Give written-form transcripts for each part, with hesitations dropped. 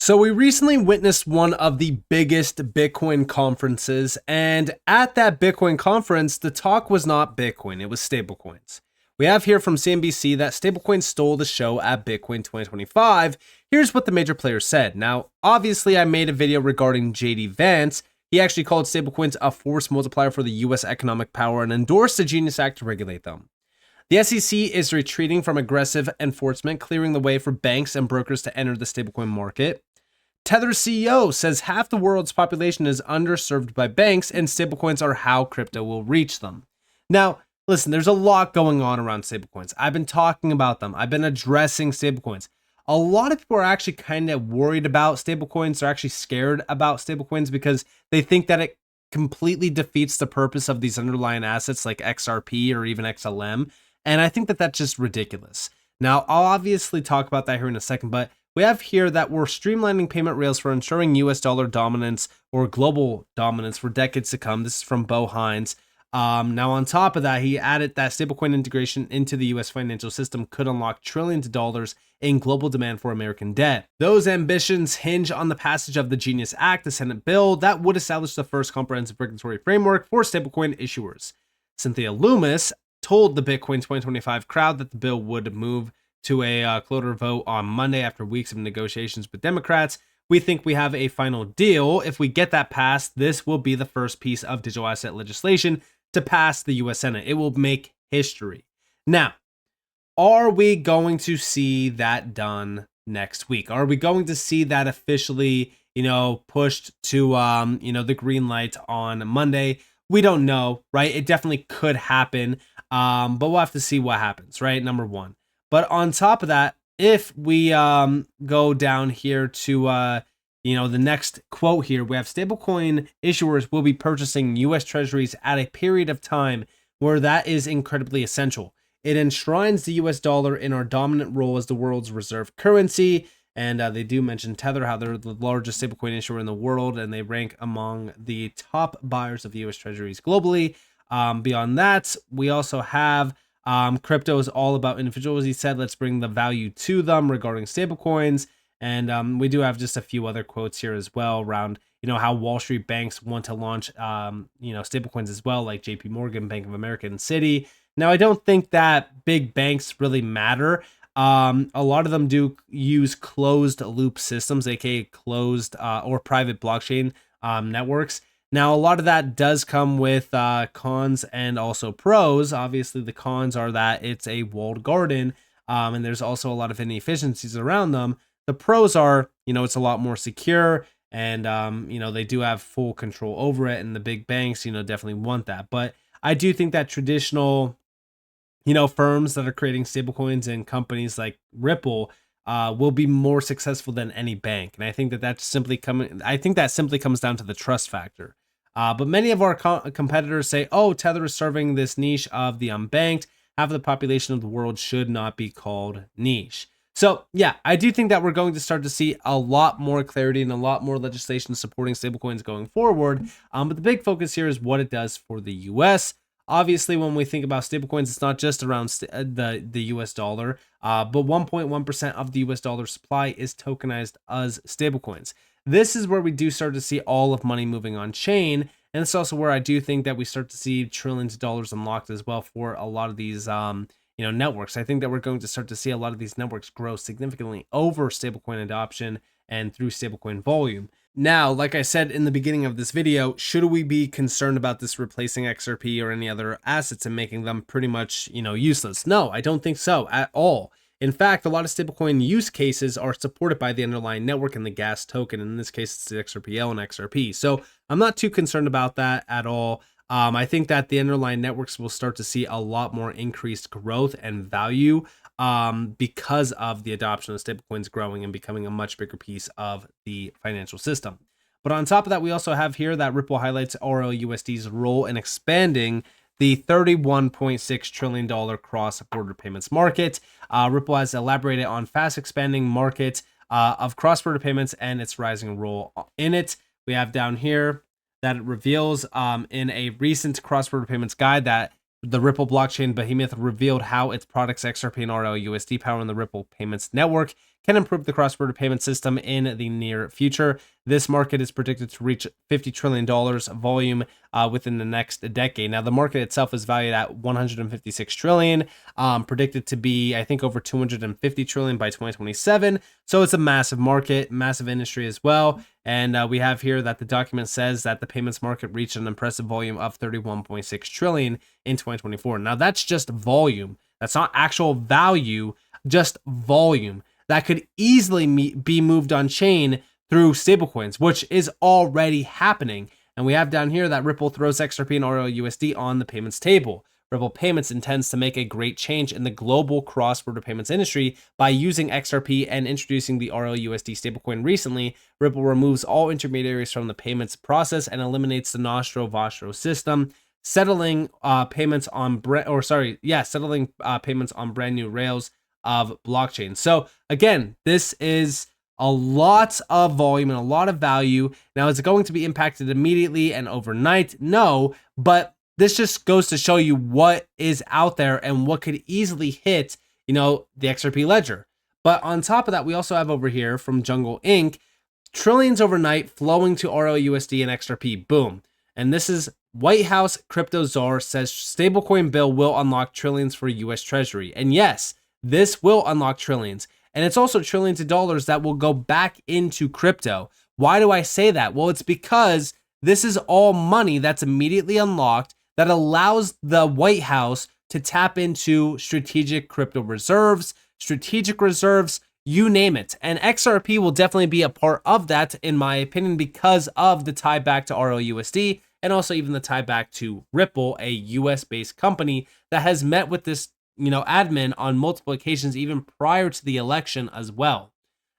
So we recently witnessed one of the biggest Bitcoin conferences, and at that Bitcoin conference, the talk was not Bitcoin, it was stablecoins. We have here from CNBC that stablecoins stole the show at Bitcoin 2025. Here's what the major players said. Now, obviously, I made a video regarding JD Vance. He actually called stablecoins a force multiplier for the US economic power and endorsed the Genius Act to regulate them. The SEC is retreating from aggressive enforcement, clearing the way for banks and brokers to enter the stablecoin market. Tether's CEO says half the world's population is underserved by banks and stablecoins are how crypto will reach them. Now, listen, there's a lot going on around stablecoins. I've been talking about them. I've been addressing stablecoins. A lot of people are actually kind of worried about stablecoins. They're actually scared about stablecoins because they think that it completely defeats the purpose of these underlying assets like XRP or even XLM. And I think that that's just ridiculous. Now, I'll obviously talk about that here in a second, but we have here that we're streamlining payment rails for ensuring US dollar dominance or global dominance for decades to come. This is from Bo Hines. Now, on top of that, he added that stablecoin integration into the US financial system could unlock trillions of dollars in global demand for American debt. Those ambitions hinge on the passage of the Genius Act, the Senate bill that would establish the first comprehensive regulatory framework for stablecoin issuers. Cynthia Loomis told the Bitcoin 2025 crowd that the bill would move to a closer vote on Monday after weeks of negotiations with Democrats. We think we have a final deal. If we get that passed, this will be the first piece of digital asset legislation to pass the US Senate. It will make history. Now, are we going to see that done next week? Are we going to see that officially, pushed to, the green light on Monday? We don't know, right? It definitely could happen, but we'll have to see what happens, right? Number one. But on top of that, if we go down here to, the next quote here, we have stablecoin issuers will be purchasing U.S. treasuries at a period of time where that is incredibly essential. It enshrines the U.S. dollar in our dominant role as the world's reserve currency. And they do mention Tether, how they're the largest stablecoin issuer in the world, and they rank among the top buyers of U.S. treasuries globally. Beyond that, we also have crypto is all about individuals. He said, let's bring the value to them regarding stablecoins. And we do have just a few other quotes here as well around, how Wall Street banks want to launch, stablecoins as well, like JP Morgan, Bank of America, and Citi. Now, I don't think that big banks really matter. A lot of them do use closed loop systems, aka closed or private blockchain networks. Now, a lot of that does come with cons and also pros. Obviously, the cons are that it's a walled garden, and there's also a lot of inefficiencies around them. The pros are, it's a lot more secure, and, they do have full control over it, and the big banks, definitely want that. But I do think that traditional, firms that are creating stablecoins and companies like Ripple will be more successful than any bank. And I think that simply comes down to the trust factor. But many of our competitors say, oh, Tether is serving this niche of the unbanked. Half of the population of the world should not be called niche. So, yeah, I do think that we're going to start to see a lot more clarity and a lot more legislation supporting stablecoins going forward. But the big focus here is what it does for the US. Obviously, when we think about stablecoins, it's not just around the US dollar, but 1.1% of the US dollar supply is tokenized as stablecoins. This is where we do start to see all of money moving on chain. And it's also where I do think that we start to see trillions of dollars unlocked as well for a lot of these, networks. I think that we're going to start to see a lot of these networks grow significantly over stablecoin adoption and through stablecoin volume. Now, like I said in the beginning of this video, should we be concerned about this replacing XRP or any other assets and making them pretty much, useless? No, I don't think so at all. In fact, a lot of stablecoin use cases are supported by the underlying network and the gas token. In this case, it's the XRPL and XRP. So I'm not too concerned about that at all. I think that the underlying networks will start to see a lot more increased growth and value because of the adoption of stablecoins growing and becoming a much bigger piece of the financial system. But on top of that, we also have here that Ripple highlights RLUSD's role in expanding the $31.6 trillion cross-border payments market. Ripple has elaborated on fast expanding market of cross-border payments and its rising role in it. We have down here that it reveals in a recent cross-border payments guide that the Ripple blockchain behemoth revealed how its products XRP and RLUSD power in the Ripple payments network can improve the cross-border payment system in the near future. This market is predicted to reach $50 trillion volume within the next decade. Now, the market itself is valued at $156 trillion, predicted to be, I think, over $250 trillion by 2027. So it's a massive market, massive industry as well. And we have here that the document says that the payments market reached an impressive volume of $31.6 trillion in 2024. Now, that's just volume. That's not actual value, just volume that could easily be moved on chain through stablecoins, which is already happening. And we have down here that Ripple throws XRP and RLUSD on the payments table. Ripple Payments intends to make a great change in the global cross-border payments industry by using XRP and introducing the RLUSD stablecoin recently. Ripple removes all intermediaries from the payments process and eliminates the nostro-vostro system, settling payments on payments on brand new rails of blockchain. So again, this is a lot of volume and a lot of value. Now, is it going to be impacted immediately and overnight? No, but this just goes to show you what is out there and what could easily hit, the XRP ledger. But on top of that, we also have over here from Jungle Inc., trillions overnight flowing to RLUSD and XRP. Boom. And this is White House crypto czar says stablecoin bill will unlock trillions for US Treasury. And yes, this will unlock trillions. And it's also trillions of dollars that will go back into crypto. Why do I say that? Well, it's because this is all money that's immediately unlocked that allows the White House to tap into strategic crypto reserves, you name it. And XRP will definitely be a part of that, in my opinion, because of the tie back to RLUSD and also even the tie back to Ripple, a US-based company that has met with this, admin on multiple occasions, even prior to the election as well.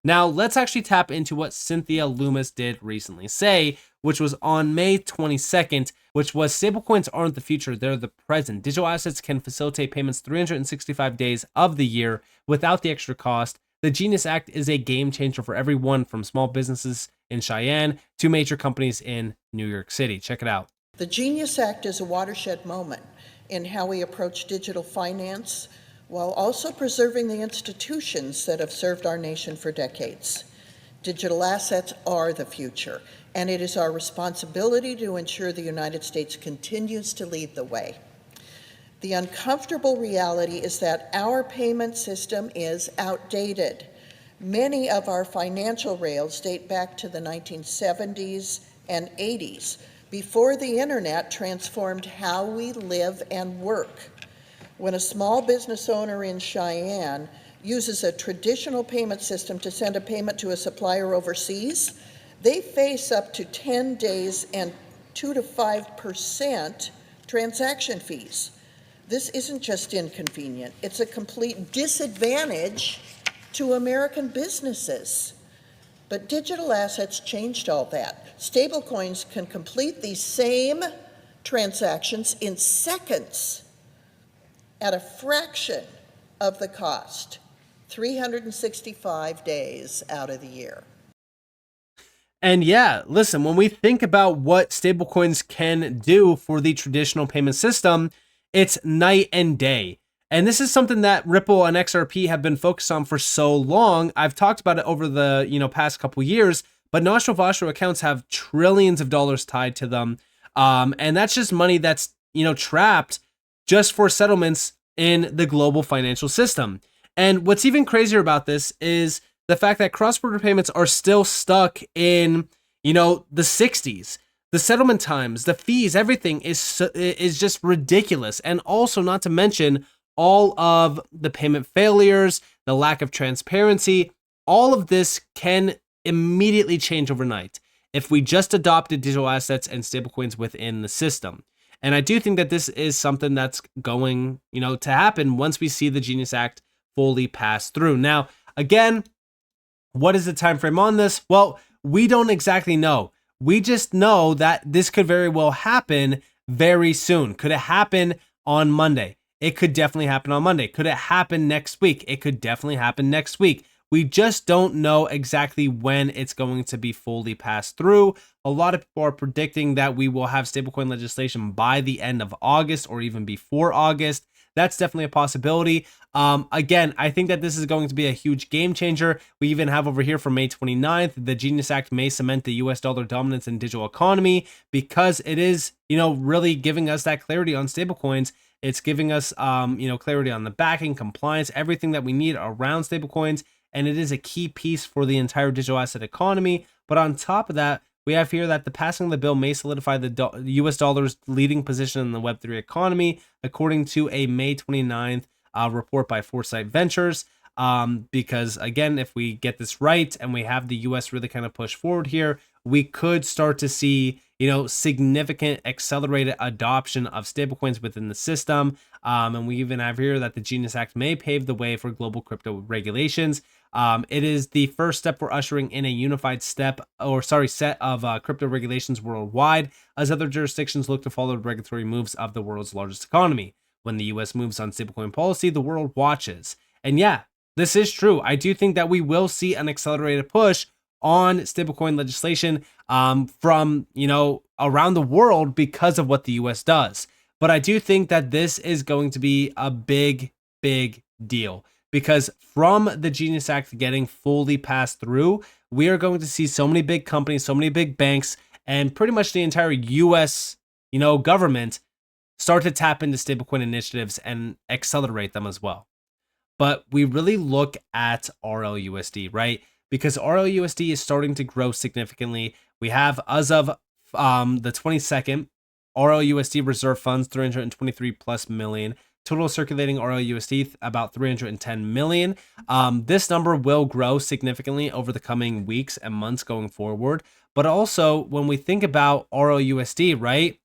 Now, let's actually tap into what Cynthia Lummis did recently say, which was on May 22nd, which was stablecoins aren't the future, they're the present. Digital assets can facilitate payments 365 days of the year without the extra cost. The Genius Act is a game changer for everyone from small businesses in Cheyenne to major companies in New York City. Check it out. The Genius Act is a watershed moment in how we approach digital finance, while also preserving the institutions that have served our nation for decades. Digital assets are the future, and it is our responsibility to ensure the United States continues to lead the way. The uncomfortable reality is that our payment system is outdated. Many of our financial rails date back to the 1970s and 80s, before the internet transformed how we live and work. When a small business owner in Cheyenne uses a traditional payment system to send a payment to a supplier overseas, they face up to 10 days and 2 to 5% transaction fees. This isn't just inconvenient, it's a complete disadvantage to American businesses. But digital assets changed all that. Stablecoins can complete these same transactions in seconds at a fraction of the cost, 365 days out of the year. And yeah, listen, when we think about what stablecoins can do for the traditional payment system, it's night and day. And this is something that Ripple and XRP have been focused on for so long. I've talked about it over the past couple years, but nostro-vostro accounts have trillions of dollars tied to them. And that's just money that's trapped just for settlements in the global financial system. And what's even crazier about this is the fact that cross-border payments are still stuck in, the 60s. The settlement times, the fees, everything is just ridiculous. And also, not to mention all of the payment failures, the lack of transparency, all of this can immediately change overnight if we just adopted digital assets and stablecoins within the system. And I do think that this is something that's going, to happen once we see the Genius Act fully pass through. Now, again, what is the time frame on this? Well, we don't exactly know. We just know that this could very well happen very soon. Could it happen on Monday? It could definitely happen on Monday. Could it happen next week? It could definitely happen next week. We just don't know exactly when it's going to be fully passed through. A lot of people are predicting that we will have stablecoin legislation by the end of August or even before August. that's definitely a possibility. Again, I think that this is going to be a huge game changer. We even have over here from May 29th, the Genius Act may cement the US dollar dominance in digital economy, because it is, really giving us that clarity on stablecoins. It's giving us, clarity on the backing, compliance, everything that we need around stablecoins. And it is a key piece for the entire digital asset economy. But on top of that, we have here that the passing of the bill may solidify the US dollar's leading position in the Web3 economy, according to a May 29th report by Foresight Ventures. Because again, if we get this right and we have the US really kind of push forward here, we could start to see, significant accelerated adoption of stablecoins within the system. And we even have here that the Genius Act may pave the way for global crypto regulations. It is the first step for ushering in a unified set of crypto regulations worldwide, as other jurisdictions look to follow the regulatory moves of the world's largest economy. When the US moves on stablecoin policy, the world watches. And yeah, this is true. I do think that we will see an accelerated push on stablecoin legislation from, around the world because of what the US does. But I do think that this is going to be a big, big deal, because from the Genius Act getting fully passed through, we are going to see so many big companies, so many big banks, and pretty much the entire US, government start to tap into stablecoin initiatives and accelerate them as well. But we really look at RLUSD, right? Because RLUSD is starting to grow significantly. We have, as of the 22nd, RLUSD reserve funds 323 plus million. Total circulating RLUSD about 310 million. This number will grow significantly over the coming weeks and months going forward. But also, when we think about RLUSD, right?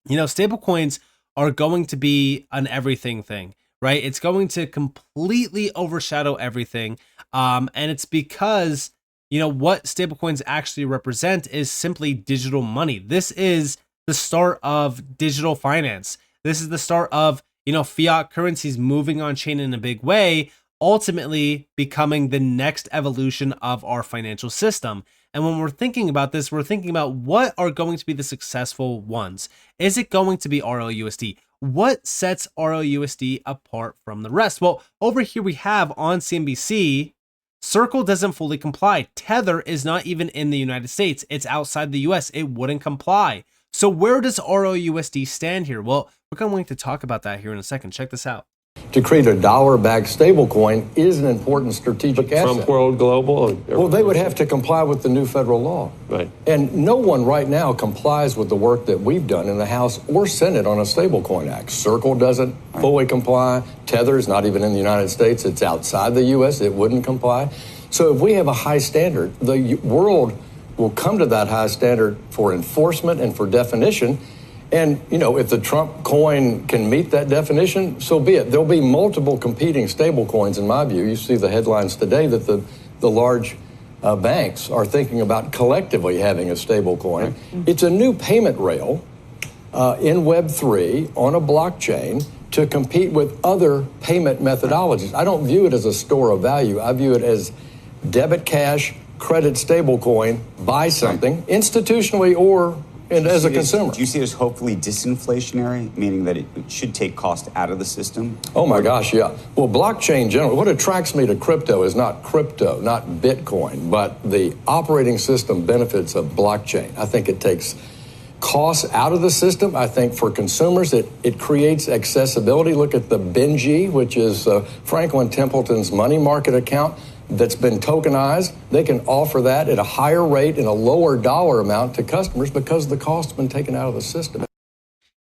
Stablecoins are going to be an everything thing, right? It's going to completely overshadow everything. And it's because, what stablecoins actually represent is simply digital money. This is the start of digital finance. This is the start of, fiat currencies moving on chain in a big way, ultimately becoming the next evolution of our financial system. And when we're thinking about this, we're thinking about what are going to be the successful ones. Is it going to be RLUSD? What sets RLUSD apart from the rest? Well, over here we have on CNBC, Circle doesn't fully comply. Tether is not even in the United States. It's outside the US. It wouldn't comply. So where does RLUSD stand here? Well, we're going to talk about that here in a second. Check this out. To create a dollar-backed stablecoin is an important strategic asset. Trump World Global? Well, they would have to comply with the new federal law. Right. And no one right now complies with the work that we've done in the House or Senate on a stablecoin act. Circle doesn't fully comply. Tether is not even in the United States. It's outside the U.S. It wouldn't comply. So if we have a high standard, the world will come to that high standard for enforcement and for definition. And, if the Trump coin can meet that definition, so be it. There'll be multiple competing stable coins, in my view. You see the headlines today that the large banks are thinking about collectively having a stable coin. It's a new payment rail in Web3 on a blockchain to compete with other payment methodologies. I don't view it as a store of value. I view it as debit cash, credit stablecoin, buy something institutionally or as a consumer. Do you see it as hopefully disinflationary, meaning that it should take cost out of the system? Oh my gosh, yeah. Well, blockchain generally, what attracts me to crypto is not crypto, not Bitcoin, but the operating system benefits of blockchain. I think it takes costs out of the system. I think for consumers, it creates accessibility. Look at the Benji, which is Franklin Templeton's money market account that's been tokenized. They can offer that at a higher rate and a lower dollar amount to customers because the cost has been taken out of the system.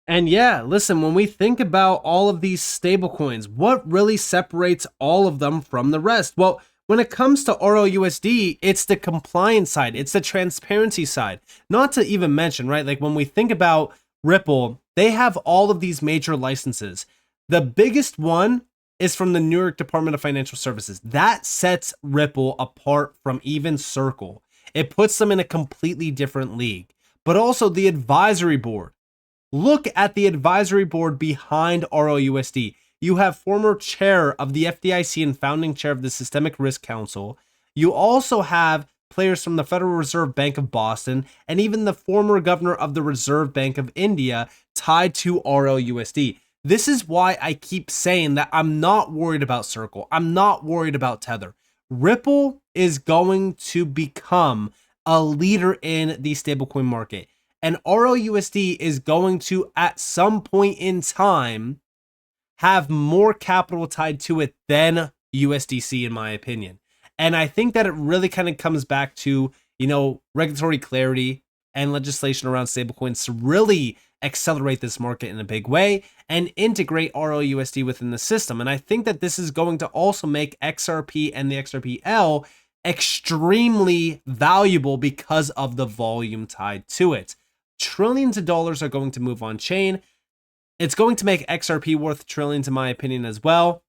And yeah, listen, when we think about all of these stablecoins, what really separates all of them from the rest? Well, when it comes to RLUSD, it's the compliance side, it's the transparency side. Not to even mention, right? Like when we think about Ripple, they have all of these major licenses. The biggest one is from the New York Department of Financial Services. That sets Ripple apart from even Circle. It puts them in a completely different league. But also the advisory board. Look at the advisory board behind RLUSD. You have former chair of the FDIC and founding chair of the Systemic Risk Council. You also have players from the Federal Reserve Bank of Boston and even the former governor of the Reserve Bank of India tied to RLUSD. This is why I keep saying that I'm not worried about Circle. I'm not worried about Tether. Ripple is going to become a leader in the stablecoin market. And RLUSD is going to, at some point in time, have more capital tied to it than USDC, in my opinion. And I think that it really kind of comes back to, regulatory clarity and legislation around stablecoins to really accelerate this market in a big way and integrate RLUSD within the system. And I think that this is going to also make XRP and the XRPL extremely valuable because of the volume tied to it. Trillions of dollars are going to move on chain. It's going to make XRP worth trillions, in my opinion, as well.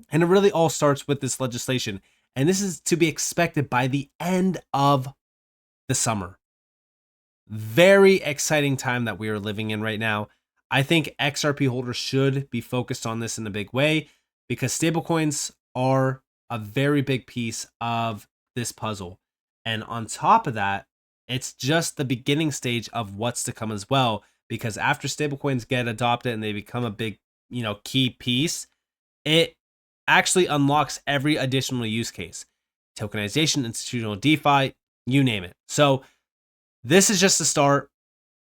And it really all starts with this legislation. And this is to be expected by the end of the summer. Very exciting time that we are living in right now. I think XRP holders should be focused on this in a big way because stablecoins are a very big piece of this puzzle. And on top of that, it's just the beginning stage of what's to come as well. Because after stablecoins get adopted and they become a big, key piece, it actually unlocks every additional use case. Tokenization, institutional DeFi, you name it. So this is just the start.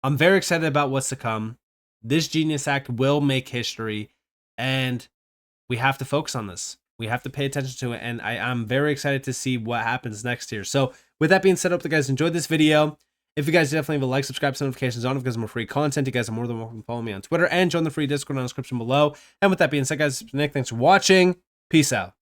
I'm very excited about what's to come. This Genius Act will make history, and we have to focus on this. We have to pay attention to it, and I'm very excited to see what happens next here. So with that being said, I hope you guys enjoyed this video. If you guys definitely have a like, subscribe, set notifications on because more free content. You guys are more than welcome to follow me on Twitter and join the free Discord in the description below. And with that being said, guys, Nick, thanks for watching. Peace out.